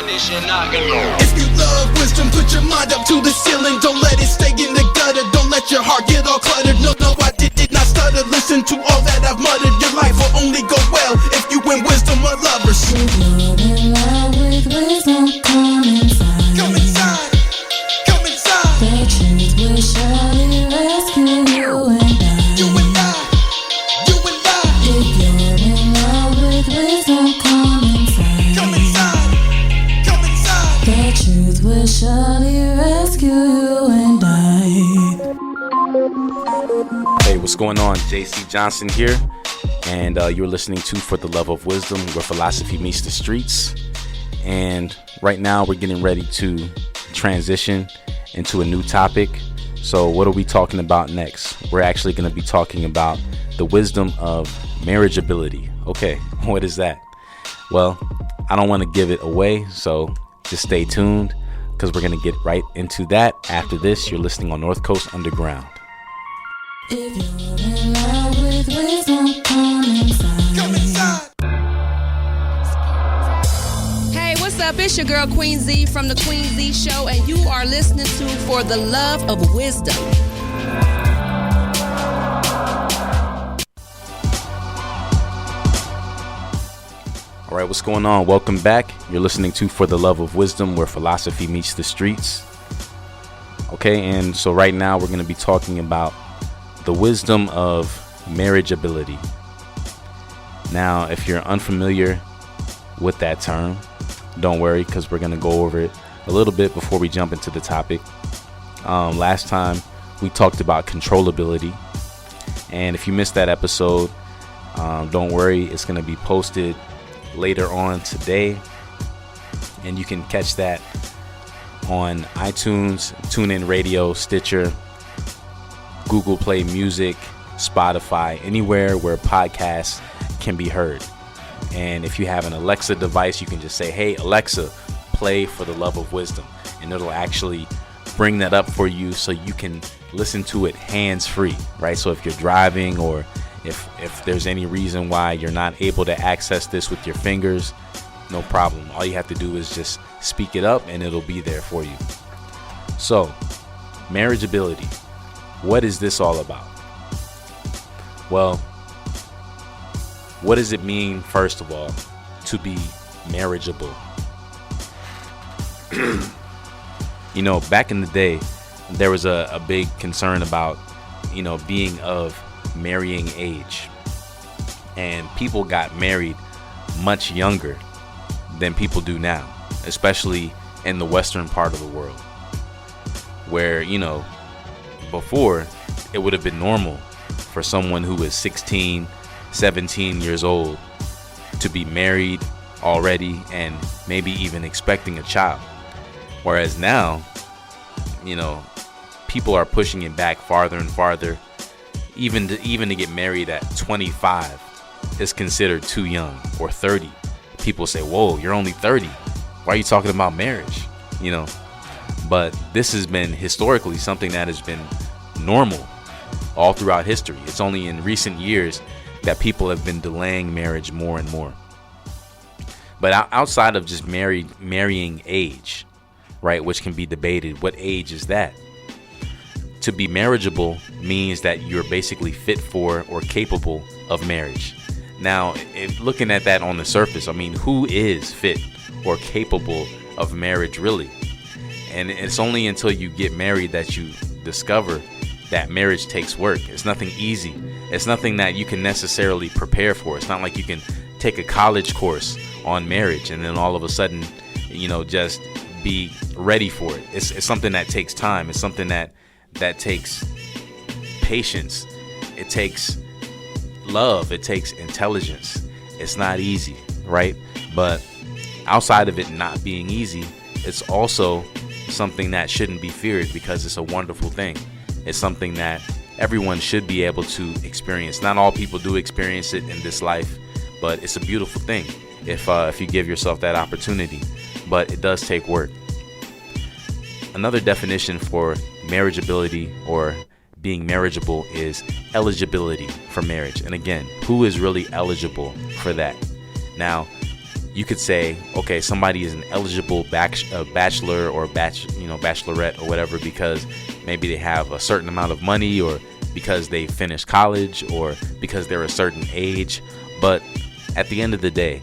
definition, not gonna. If you love wisdom, put your mind up to the ceiling. Don't let it stay in the gutter. Don't let your heart get all cluttered. No, I did not stutter. Listen to all that I've muttered. Your life will only go well if you in wisdom are lovers. If you're in love with wisdom, come inside. Come inside. Come inside. The truth will surely rescue you and I. You and I. You and I. If you're in love with wisdom, come inside. Come inside. Come inside. The truth will surely rescue you and I. Hey, what's going on? JC Johnson here, and you're listening to For the Love of Wisdom, where philosophy meets the streets. And right now we're getting ready to transition into a new topic. So what are we talking about next? We're actually going to be talking about the wisdom of marriageability. Okay, what is that? Well, I don't want to give it away, so just stay tuned, because we're going to get right into that after this. You're listening on North Coast Underground. If you're in love with wisdom, come inside. Come inside. Hey, what's up? It's your girl Queen Z from the Queen Z Show, and you are listening to For the Love of Wisdom. All right, what's going on? Welcome back. You're listening to For the Love of Wisdom, where philosophy meets the streets. Okay, and so right now we're going to be talking about the wisdom of marriageability. Now, if you're unfamiliar with that term, don't worry, because we're going to go over it a little bit before we jump into the topic. Last time we talked about controllability, and if you missed that episode, don't worry, it's going to be posted later on today, and you can catch that on iTunes, TuneIn Radio, Stitcher, Google Play Music, Spotify, anywhere where podcasts can be heard. And if you have an Alexa device, you can just say, hey Alexa, play For the Love of Wisdom, and it'll actually bring that up for you so you can listen to it hands-free, right? So if you're driving, or if there's any reason why you're not able to access this with your fingers, no problem. All you have to do is just speak it up and it'll be there for you. So, marriageability. What is this all about? Well, what does it mean, first of all, to be marriageable? You know, back in the day, there was a big concern about, being of marrying age. And people got married much younger than people do now, especially in the western part of the world, where, before it would have been normal for someone who is 16, 17 years old to be married already and maybe even expecting a child. Whereas now, people are pushing it back farther and farther. Even to get married at 25 is considered too young, or 30. People say, whoa, you're only 30. Why are you talking about marriage? But this has been historically something that has been normal all throughout history. It's only in recent years that people have been delaying marriage more and more. But outside of just marrying age, right, which can be debated, what age is that? To be marriageable means that you're basically fit for or capable of marriage. Now, if looking at that on the surface, who is fit or capable of marriage really? And it's only until you get married that you discover that marriage takes work. It's nothing easy. It's nothing that you can necessarily prepare for. It's not like you can take a college course on marriage and then all of a sudden, just be ready for it. It's something that takes time. It's something that takes patience. It takes love. It takes intelligence. It's not easy, right? But outside of it not being easy, it's also something that shouldn't be feared, because it's a wonderful thing. It's something that everyone should be able to experience. Not all people do experience it in this life, but it's a beautiful thing if you give yourself that opportunity. But it does take work. Another definition for marriageability or being marriageable is eligibility for marriage. And again, who is really eligible for that? Now, you could say, okay, somebody is an eligible bachelor or bachelorette or whatever because maybe they have a certain amount of money, or because they finished college, or because they're a certain age. But at the end of the day,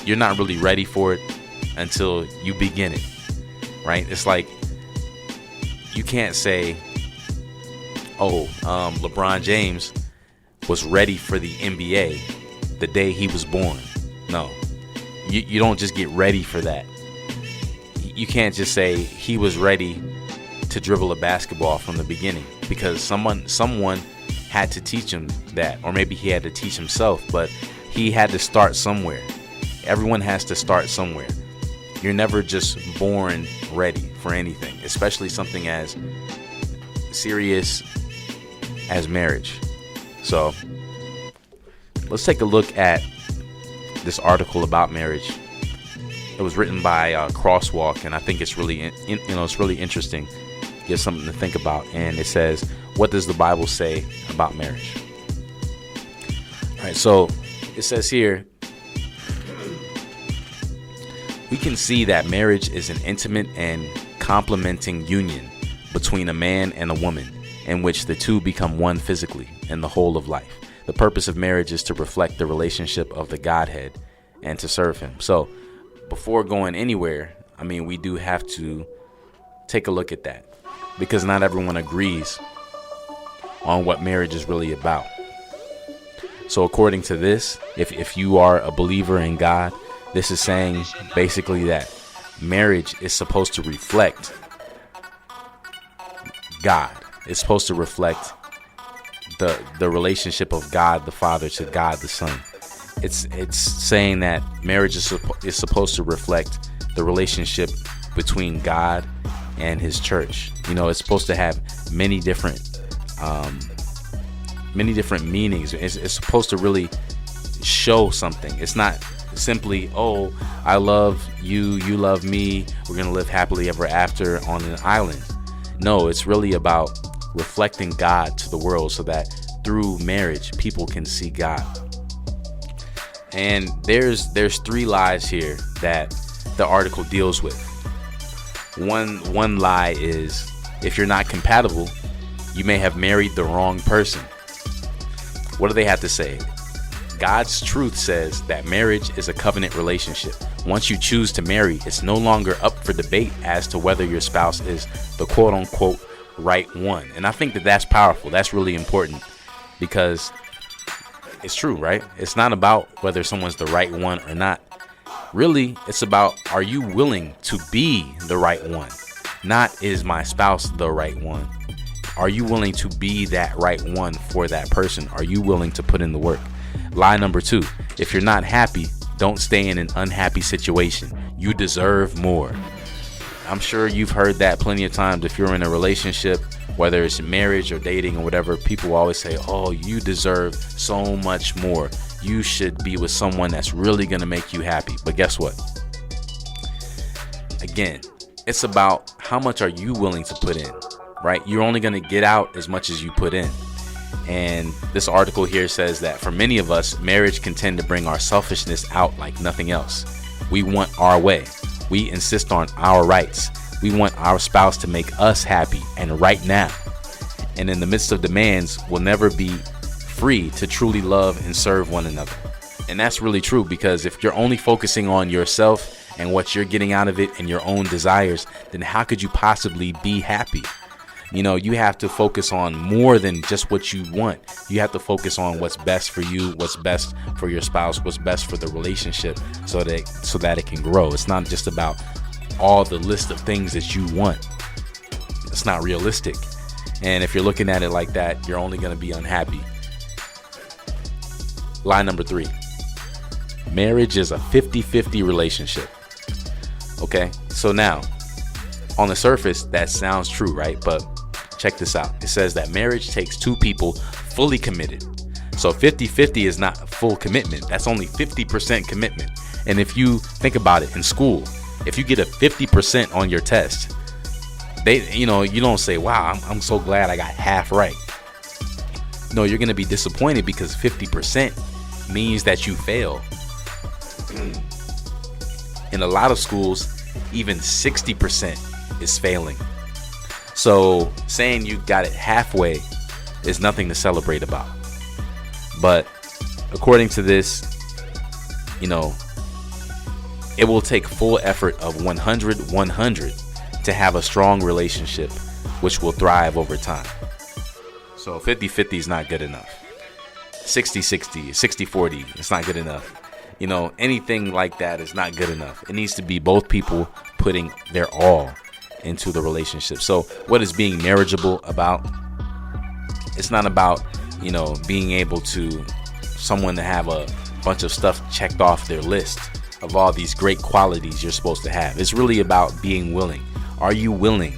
you're not really ready for it until you begin it, right? It's like, you can't say, LeBron James was ready for the NBA the day he was born. No, you don't just get ready for that. You can't just say he was ready to dribble a basketball from the beginning, because someone had to teach him that, or maybe he had to teach himself, but he had to start somewhere. Everyone has to start somewhere. You're never just born ready for anything, especially something as serious as marriage. So let's take a look at this article about marriage. It was written by Crosswalk, and I think it's really it's really interesting. Gives something to think about. And it says, what does the Bible say about marriage? All right, so it says here, we can see that marriage is an intimate and complementing union between a man and a woman, in which the two become one physically in the whole of life. The purpose of marriage is to reflect the relationship of the Godhead and to serve him. So before going anywhere, we do have to take a look at that, because not everyone agrees on what marriage is really about. So according to this, if you are a believer in God, this is saying basically that marriage is supposed to reflect God. It's supposed to reflect the relationship of God the Father to God the Son. It's saying that marriage is supposed to reflect the relationship between God and his church. It's supposed to have many different meanings. It's supposed to really show something. It's not simply, oh, I love you, you love me, we're gonna live happily ever after on an island. No, it's really about reflecting God to the world, so that through marriage people can see God. And there's 3 lies here that the article deals with. One lie is, if you're not compatible, you may have married the wrong person. What do they have to say? God's truth says that marriage is a covenant relationship. Once you choose to marry, it's no longer up for debate as to whether your spouse is the quote-unquote right one. And I think that that's powerful. That's really important, because it's true, right? It's not about whether someone's the right one or not. Really, it's about, are you willing to be the right one? Not, is my spouse the right one? Are you willing to be that right one for that person? Are you willing to put in the work? Lie number 2, if you're not happy, don't stay in an unhappy situation. You deserve more. I'm sure you've heard that plenty of times. If you're in a relationship, whether it's marriage or dating or whatever, people always say, oh, you deserve so much more. You should be with someone that's really going to make you happy. But guess what? Again, it's about how much are you willing to put in, right? You're only going to get out as much as you put in. And this article here says that for many of us, marriage can tend to bring our selfishness out like nothing else. We want our way. We insist on our rights. We want our spouse to make us happy and right now. And in the midst of demands, we'll never be free to truly love and serve one another. And that's really true, because if you're only focusing on yourself and what you're getting out of it and your own desires, then how could you possibly be happy? You have to focus on more than just what you want. You have to focus on what's best for you, what's best for your spouse, what's best for the relationship, so that it can grow. It's not just about all the list of things that you want. It's not realistic. And if you're looking at it like that, you're only going to be unhappy. Lie number 3. Marriage is a 50-50 relationship. Okay, so now, on the surface, that sounds true, right? But check this out. It says that marriage takes 2 people fully committed. So 50-50 is not full commitment. That's only 50% commitment. And if you think about it, in school, if you get a 50% on your test, you don't say, wow, I'm so glad I got half right. No, you're going to be disappointed, because 50% means that you fail. In a lot of schools, even 60% is failing. So saying you got it halfway is nothing to celebrate about. But according to this, it will take full effort of 100 to have a strong relationship, which will thrive over time. So 50-50 is not good enough. 60-60, 60-40, it's not good enough. Anything like that is not good enough. It needs to be both people putting their all into the relationship. So what is being marriageable about? It's not about, being able to someone to have a bunch of stuff checked off their list of all these great qualities you're supposed to have. It's really about being willing. Are you willing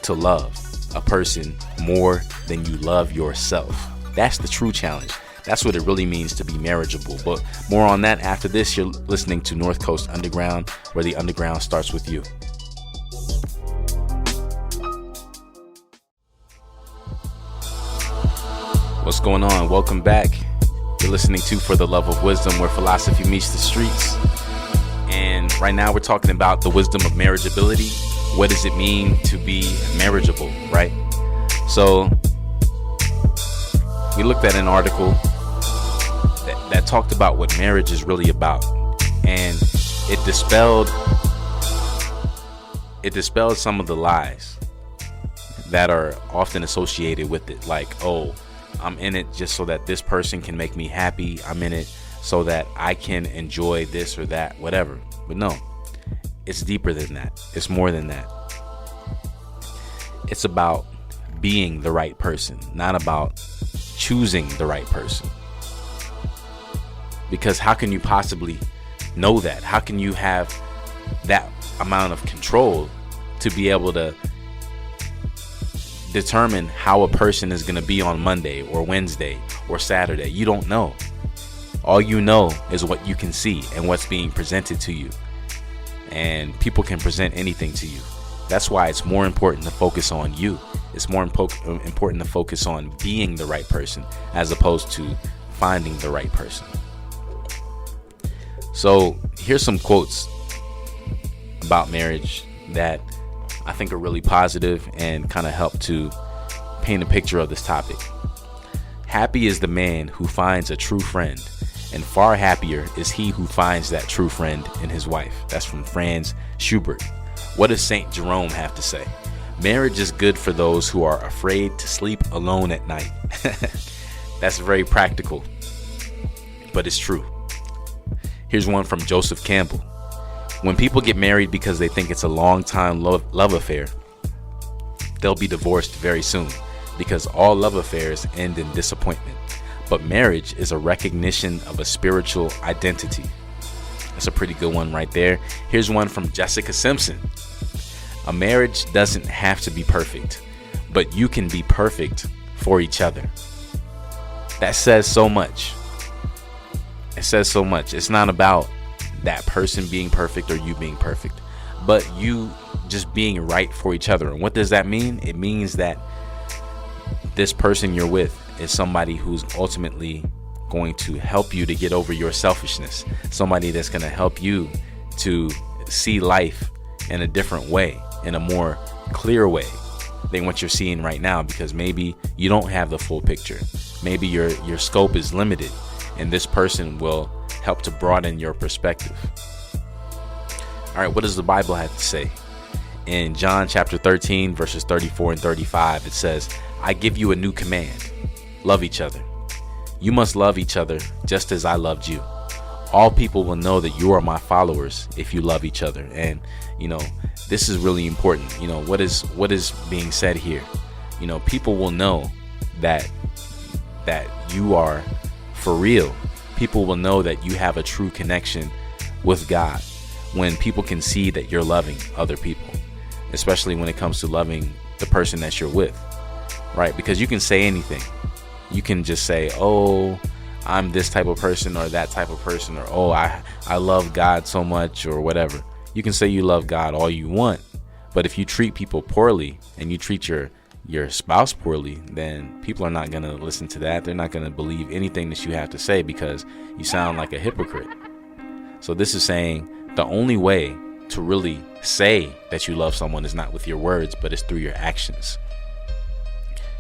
to love a person more than you love yourself? That's the true challenge. That's what it really means to be marriageable. But more on that after this. You're listening to North Coast Underground, where the underground starts with you. What's going on? Welcome back. You're listening to For the Love of Wisdom, where philosophy meets the streets. And right now we're talking about the wisdom of marriageability. What does it mean to be marriageable, right? So we looked at an article that talked about what marriage is really about. And it dispelled some of the lies that are often associated with it. Like, oh, I'm in it just so that this person can make me happy. I'm in it so that I can enjoy this or that, whatever. But no, it's deeper than that. It's more than that. It's about being the right person, not about choosing the right person. Because how can you possibly know that? How can you have that amount of control to be able to determine how a person is going to be on Monday or Wednesday or Saturday? You don't know. All you know is what you can see and what's being presented to you. And people can present anything to you. That's why it's more important to focus on you. It's more important to focus on being the right person as opposed to finding the right person. So here's some quotes about marriage that I think are really positive and kind of help to paint a picture of this topic. Happy is the man who finds a true friend, and far happier is he who finds that true friend in his wife. That's from Franz Schubert. What does St. Jerome have to say? Marriage is good for those who are afraid to sleep alone at night. That's very practical, but it's true. Here's one from Joseph Campbell. When people get married because they think it's a long-time love affair, they'll be divorced very soon, because all love affairs end in disappointment. But marriage is a recognition of a spiritual identity. That's a pretty good one right there. Here's one from Jessica Simpson. A marriage doesn't have to be perfect, but you can be perfect for each other. That says so much. It says so much. It's not about that person being perfect or you being perfect, but you just being right for each other. And what does that mean? It means that this person you're with is somebody who's ultimately going to help you to get over your selfishness. Somebody that's going to help you to see life in a different way, in a more clear way than what you're seeing right now, because maybe you don't have the full picture. Maybe your scope is limited, and this person will help to broaden your perspective. All right, what does the Bible have to say? In John chapter 13, verses 34 and 35, it says, I give you a new command. Love each other. You must love each other just as I loved you. All people will know that you are my followers if you love each other. And, this is really important. What is being said here? People will know that you are for real. People will know that you have a true connection with God when people can see that you're loving other people, especially when it comes to loving the person that you're with, right? Because you can say anything. You can just say, oh, I'm this type of person or that type of person, or oh, I love God so much, or whatever. You can say you love God all you want, but if you treat people poorly and you treat your spouse poorly, then people are not going to listen to that. They're not going to believe anything that you have to say because you sound like a hypocrite. So this is saying the only way to really say that you love someone is not with your words, but it's through your actions.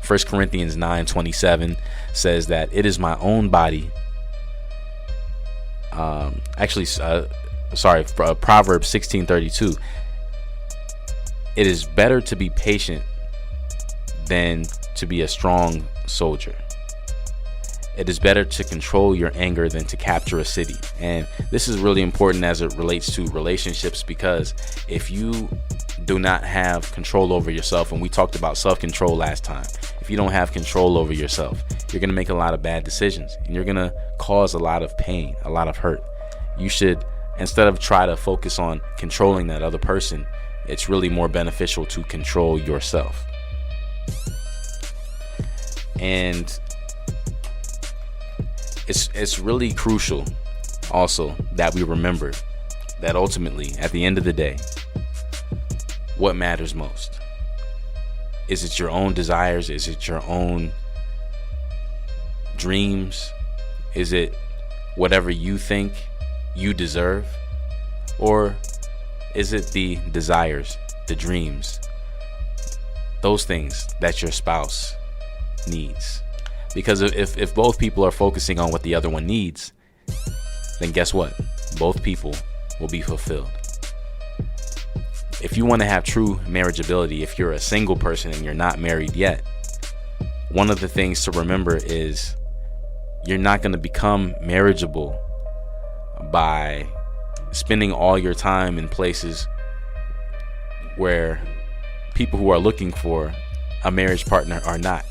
1 Corinthians 9:27 says that it is my own body. Proverbs 16:32. It is better to be patient than to be a strong soldier. It is better to control your anger than to capture a city. And this is really important as it relates to relationships, because if you do not have control over yourself, and we talked about self-control last time, if you don't have control over yourself, you're going to make a lot of bad decisions, and you're going to cause a lot of pain, a lot of hurt. You should, instead of try to focus on controlling that other person, it's really more beneficial to control yourself. And it's really crucial also that we remember that ultimately, at the end of the day, what matters most? Is it your own desires? Is it your own dreams? Is it whatever you think you deserve? Or is it the desires, the dreams, those things that your spouse needs? Because if both people are focusing on what the other one needs, then guess what? Both people will be fulfilled. If you want to have true marriageability, if you're a single person and you're not married yet, one of the things to remember is you're not going to become marriageable by spending all your time in places where people who are looking for a marriage partner are not,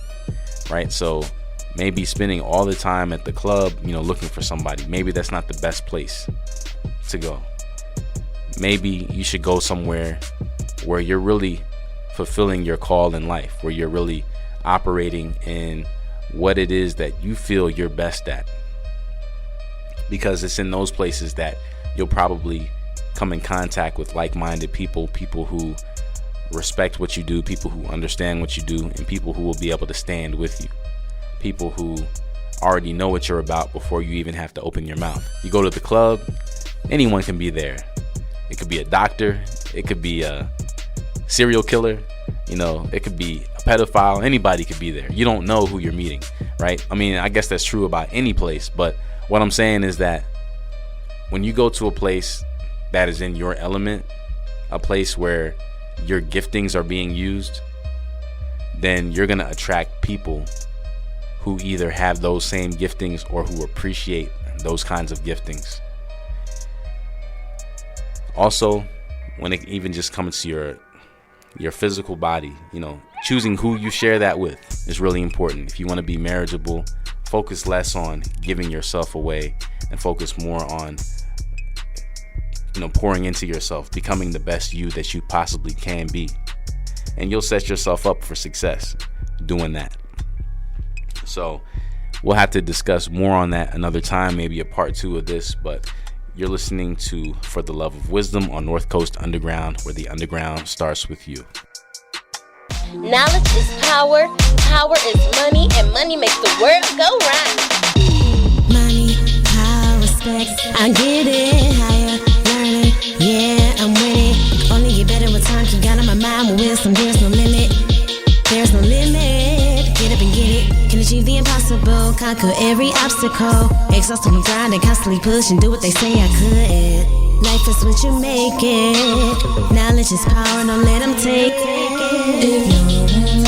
right? So maybe spending all the time at the club, looking for somebody, maybe that's not the best place to go. Maybe you should go somewhere where you're really fulfilling your call in life, where you're really operating in what it is that you feel you're best at. Because it's in those places that you'll probably come in contact with like-minded people, people who respect what you do, people who understand what you do, and people who will be able to stand with you. People who already know what you're about before you even have to open your mouth. You go to the club, anyone can be there. It could be a doctor, it could be a serial killer, it could be a pedophile, anybody could be there. You don't know who you're meeting, right? I mean, I guess that's true about any place, but what I'm saying is that when you go to a place that is in your element, a place where your giftings are being used, then you're going to attract people who either have those same giftings or who appreciate those kinds of giftings. Also, when it even just comes to your physical body, choosing who you share that with is really important. If you want to be marriageable, focus less on giving yourself away and focus more on pouring into yourself, becoming the best you that you possibly can be. And you'll set yourself up for success doing that. So we'll have to discuss more on that another time, maybe a part 2 of this, but you're listening to For the Love of Wisdom on North Coast Underground, where the underground starts with you. Knowledge is power, power is money, and money makes the world go round. Money, power, respect, I get it higher, learning, yeah, I'm with it. Only get better with time, keep got on my mind with wisdom, there's no limit. There's no limit, get up and get it. Can achieve the impossible, conquer every obstacle. Exhausted from grinding, constantly pushing, do what they say I could. Life is what you make it. Knowledge is power, don't let them take it. If you're in